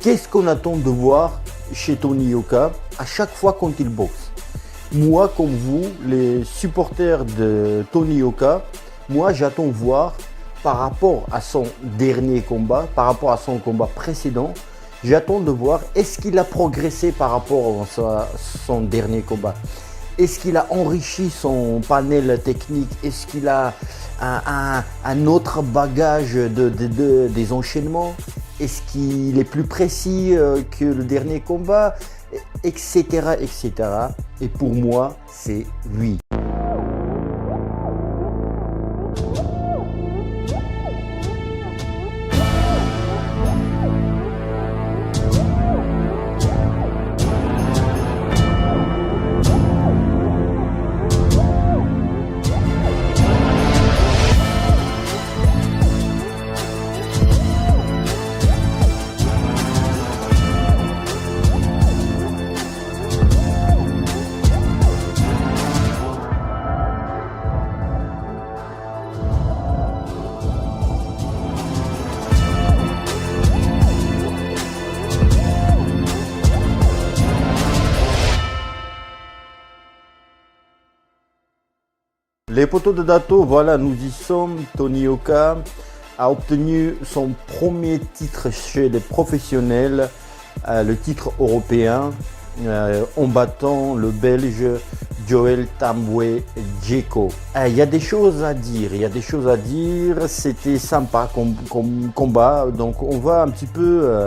Qu'est-ce qu'on attend de voir chez Tony Yoka à chaque fois quand il boxe? Moi, comme vous, les supporters de Tony Yoka, moi j'attends voir par rapport à son dernier combat, par rapport à son combat précédent, j'attends de voir est-ce qu'il a progressé par rapport à son dernier combat. Est-ce qu'il a enrichi son panel technique? Est-ce qu'il a un autre bagage des enchaînements? Est-ce qu'il est plus précis que le dernier combat? Etc. etc. Et pour moi, c'est oui. Les poteaux de Dato, voilà, nous y sommes. Tony Yoka a obtenu son premier titre chez les professionnels, le titre européen, en battant le Belge Joel Tambwe Djeko. Il y a des choses à dire, c'était sympa comme combat, donc on va un petit peu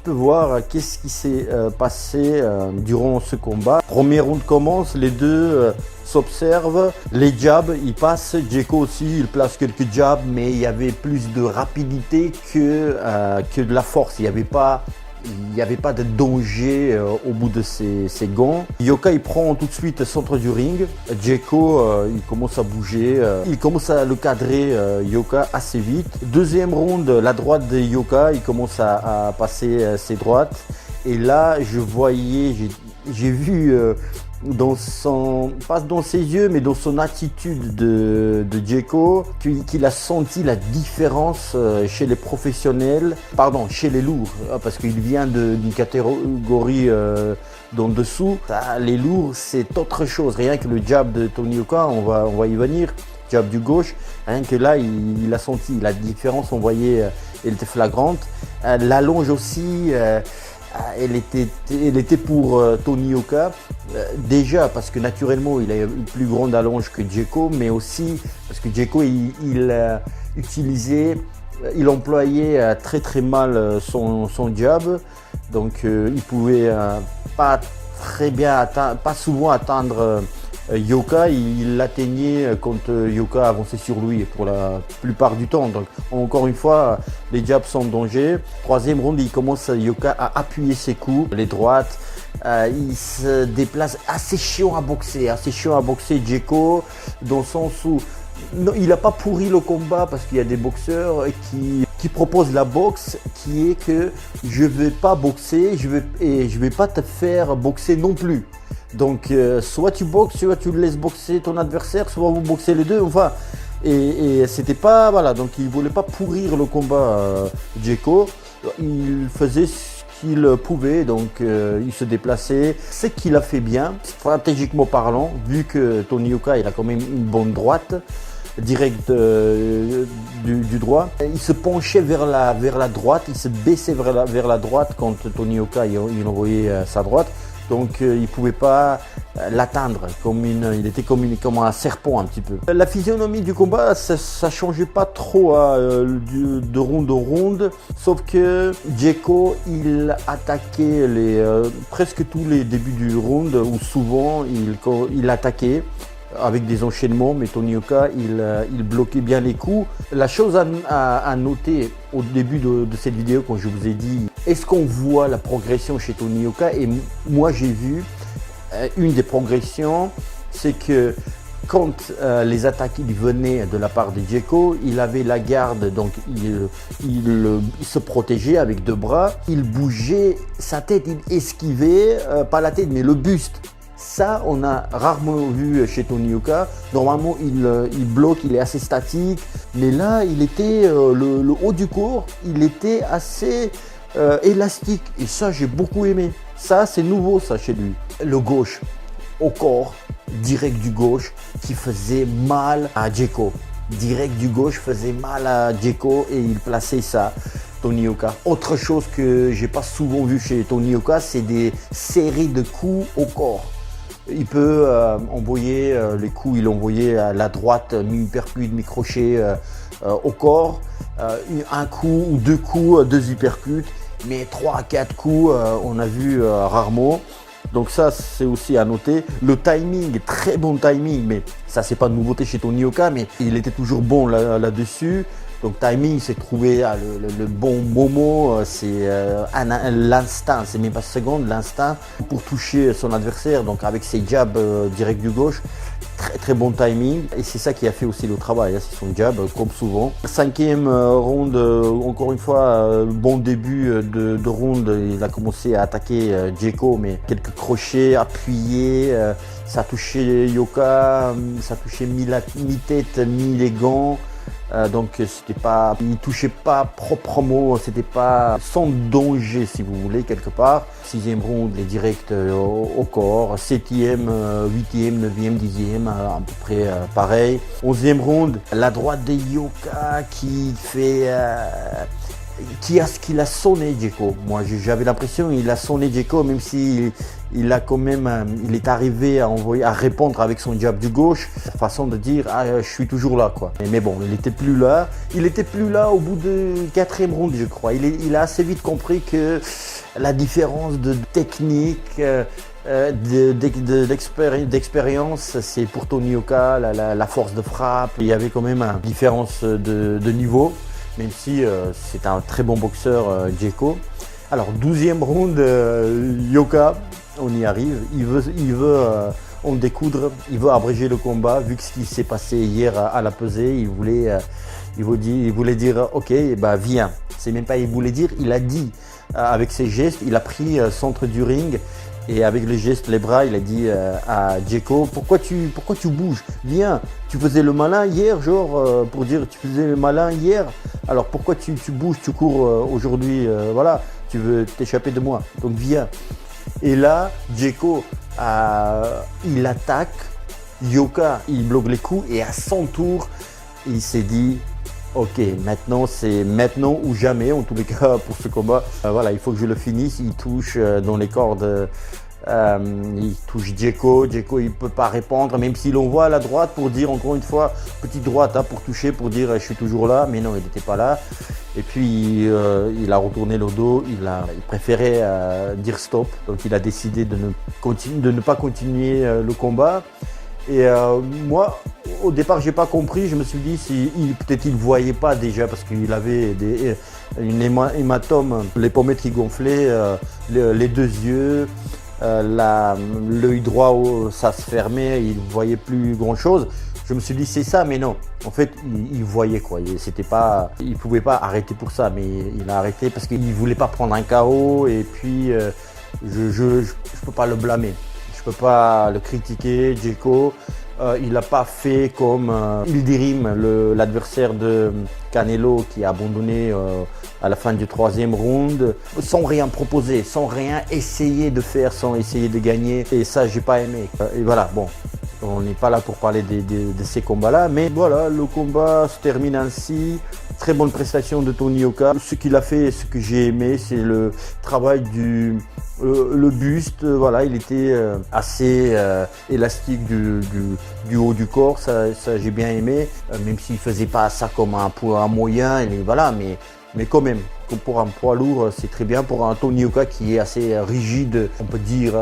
voir qu'est-ce qui s'est passé durant ce combat. Premier round commence, les deux s'observent, les jabs, ils passent, Djeko aussi, il place quelques jabs, mais il y avait plus de rapidité que de la force, il n'y avait pas de danger au bout de ses gants. Yoka, il prend tout de suite centre du ring. Djeko, il commence à bouger. Il commence à le cadrer, Yoka, assez vite. Deuxième round, la droite de Yoka, il commence à passer ses droites. Et là, j'ai vu pas dans ses yeux, mais dans son attitude de Djeko, qu'il a senti la différence chez les professionnels, chez les lourds, parce qu'il vient d'une catégorie d'en dessous. Les lourds, c'est autre chose. Rien que le jab de Tony Yoka, on va y venir, jab du gauche, rien que là, il a senti la différence, on voyait, elle était flagrante. L'allonge aussi, elle était pour Tony Yoka, déjà parce que naturellement il a une plus grande allonge que Djeko, mais aussi parce que Djeko il employait très très mal son jab, donc il pouvait pas souvent atteindre Yoka, il l'atteignait quand Yoka avançait sur lui pour la plupart du temps. Donc encore une fois, les jabs sont en danger. Troisième round, il commence Yoka à appuyer ses coups, les droites. Il se déplace, assez chiant à boxer Djeko, dans le sens où non, il n'a pas pourri le combat, parce qu'il y a des boxeurs qui proposent la boxe, qui est que je ne vais pas boxer, je vais pas te faire boxer non plus. Donc soit tu boxes, soit tu laisses boxer ton adversaire, soit vous boxez les deux, enfin. Et c'était pas, voilà, donc il voulait pas pourrir le combat Djeko. Il faisait ce qu'il pouvait, donc il se déplaçait. Ce qu'il a fait bien, stratégiquement parlant, vu que Tony Yoka, il a quand même une bonne droite, direct du droit. Il se penchait vers la droite, il se baissait vers la droite quand Tony Yoka il envoyait sa droite. Donc il ne pouvait pas l'atteindre, il était comme un serpent un petit peu. La physionomie du combat, ça ne changeait pas trop de round en round, sauf que Djeko, il attaquait presque tous les débuts du round, où souvent il attaquait avec des enchaînements, mais Tony Yoka, il bloquait bien les coups. La chose à noter au début de cette vidéo, quand je vous ai dit est-ce qu'on voit la progression chez Tony Yoka, et moi j'ai vu une des progressions, c'est que quand les attaques venaient de la part de Djeko, il avait la garde, donc il se protégeait avec deux bras, il bougeait sa tête, il esquivait, pas la tête mais le buste. Ça, on a rarement vu chez Tony Yoka. Normalement, il bloque, il est assez statique. Mais là, il était le haut du corps, il était assez élastique. Et ça, j'ai beaucoup aimé. Ça, c'est nouveau, ça, chez lui. Le gauche, au corps, direct du gauche, qui faisait mal à Dzeko. Direct du gauche faisait mal à Dzeko et il plaçait ça, Tony Yoka. Autre chose que j'ai pas souvent vu chez Tony Yoka, c'est des séries de coups au corps. Il peut envoyer les coups, il envoyait à la droite, mi-uppercut, mi-crochet au corps. Un coup ou deux coups, deux uppercuts, mais 3 à 4 coups, on a vu rarement. Donc ça, c'est aussi à noter. Le timing, très bon timing, mais ça, c'est pas de nouveauté chez Tony Yoka, mais il était toujours bon là-dessus. Donc timing, c'est trouver le bon moment, c'est l'instinct, c'est même pas seconde, l'instinct pour toucher son adversaire. Donc avec ses jabs direct du gauche, très très bon timing. Et c'est ça qui a fait aussi le travail, hein, c'est son jab, comme souvent. 5e round, encore une fois, bon début de round. Il a commencé à attaquer Dzeko, mais quelques crochets appuyés. Ça touchait Yoka, ça touchait mi-tête, mi-les gants. Donc c'était pas, il touchait pas proprement, c'était pas sans danger si vous voulez quelque part. 6e round, les directs au corps. 7e, 8e, 9e, 10e, à peu près pareil. 11e round, la droite de Yoka qui fait, qu'il a sonné Dzeko. Moi j'avais l'impression qu'il a sonné Dzeko, même si il a quand même, il est arrivé à répondre avec son jab du gauche, façon de dire je suis toujours là quoi. Mais bon, il était plus là. Il était plus là au bout de 4e round, je crois. Il a assez vite compris que la différence de technique, d'expérience, c'est pour Tony Yoka, la force de frappe. Il y avait quand même une différence de niveau, même si c'est un très bon boxeur, Dzeko. Alors 12e round, Yoka, on y arrive, il veut en découdre, il veut abréger le combat, vu que ce qui s'est passé hier à la pesée, il voulait dire ok, bah viens. C'est même pas il voulait dire, il a dit avec ses gestes, il a pris centre du ring. Et avec les gestes, les bras, il a dit à Dzeko, pourquoi tu bouges? Viens, tu faisais le malin hier, genre pour dire tu faisais le malin hier, alors pourquoi tu bouges, tu cours aujourd'hui, voilà, tu veux t'échapper de moi, donc viens. Et là, Dzeko, il attaque, Yoka, il bloque les coups et à son tour, il s'est dit ok, maintenant c'est maintenant ou jamais, en tous les cas pour ce combat. Voilà, il faut que je le finisse. Il touche dans les cordes, il touche Dzeko. Dzeko, il ne peut pas répondre, même s'il envoie à la droite pour dire encore une fois, petite droite pour toucher, pour dire je suis toujours là, mais non, il n'était pas là. Et puis il a retourné le dos, il préférait dire stop, donc il a décidé de ne pas continuer le combat. Et moi, au départ, j'ai pas compris. Je me suis dit, peut-être il voyait pas déjà parce qu'il avait une hématome, les pommettes qui gonflaient, les deux yeux, l'œil droit, ça se fermait, il voyait plus grand chose. Je me suis dit c'est ça, mais non. En fait, il voyait quoi. Il pouvait pas arrêter pour ça, mais il a arrêté parce qu'il voulait pas prendre un KO. Et puis, je peux pas le blâmer. Je peux pas le critiquer, Dzeko. Il n'a pas fait comme Yildirim, l'adversaire de Canelo qui a abandonné à la fin du 3e round, sans rien proposer, sans rien essayer de faire, sans essayer de gagner. Et ça, j'ai pas aimé. Et voilà, bon, on n'est pas là pour parler de ces combats-là, mais voilà, le combat se termine ainsi. Très bonne prestation de Tony Yoka. Ce qu'il a fait, ce que j'ai aimé, c'est le travail le buste, voilà, il était assez élastique du haut du corps, ça j'ai bien aimé, même s'il faisait pas ça comme un poids moyen, et voilà, mais quand même, comme pour un poids lourd, c'est très bien. Pour un Tony Yoka qui est assez rigide, on peut dire,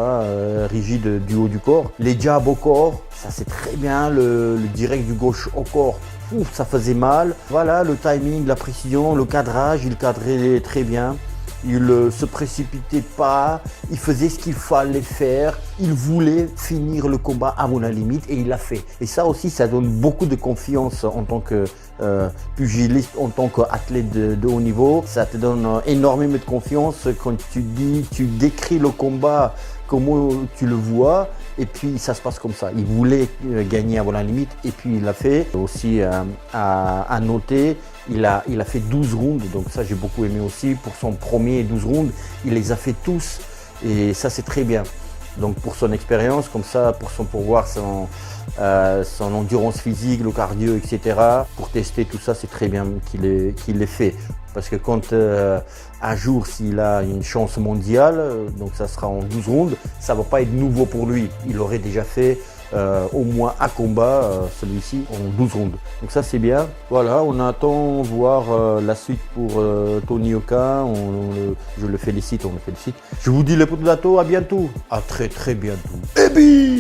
rigide du haut du corps. Les jabs au corps, ça c'est très bien, le direct du gauche au corps, ouf, ça faisait mal. Voilà, le timing, la précision, le cadrage, il cadrait très bien. Il ne se précipitait pas, il faisait ce qu'il fallait faire, il voulait finir le combat avant la limite et il l'a fait. Et ça aussi, ça donne beaucoup de confiance en tant que pugiliste, en tant qu'athlète de haut niveau. Ça te donne énormément de confiance quand tu décris le combat, comment tu le vois. Et puis ça se passe comme ça. Il voulait gagner avant la limite et puis il l'a fait. Aussi à noter, il a fait 12 rounds, donc ça j'ai beaucoup aimé aussi. Pour son premier 12 rounds, il les a fait tous et ça c'est très bien. Donc pour son expérience, comme ça, pour voir son endurance physique, le cardio, etc. Pour tester tout ça, c'est très bien qu'il l'ait fait. Parce que quand un jour, s'il a une chance mondiale, donc ça sera en 12 rounds, ça ne va pas être nouveau pour lui. Il aurait déjà fait au moins un combat, celui-ci, en 12 rounds. Donc ça c'est bien. Voilà, on attend voir la suite pour Tony Yoka. Je le félicite, on le félicite. Je vous dis les potes de à bientôt. À très très bientôt. Et bim!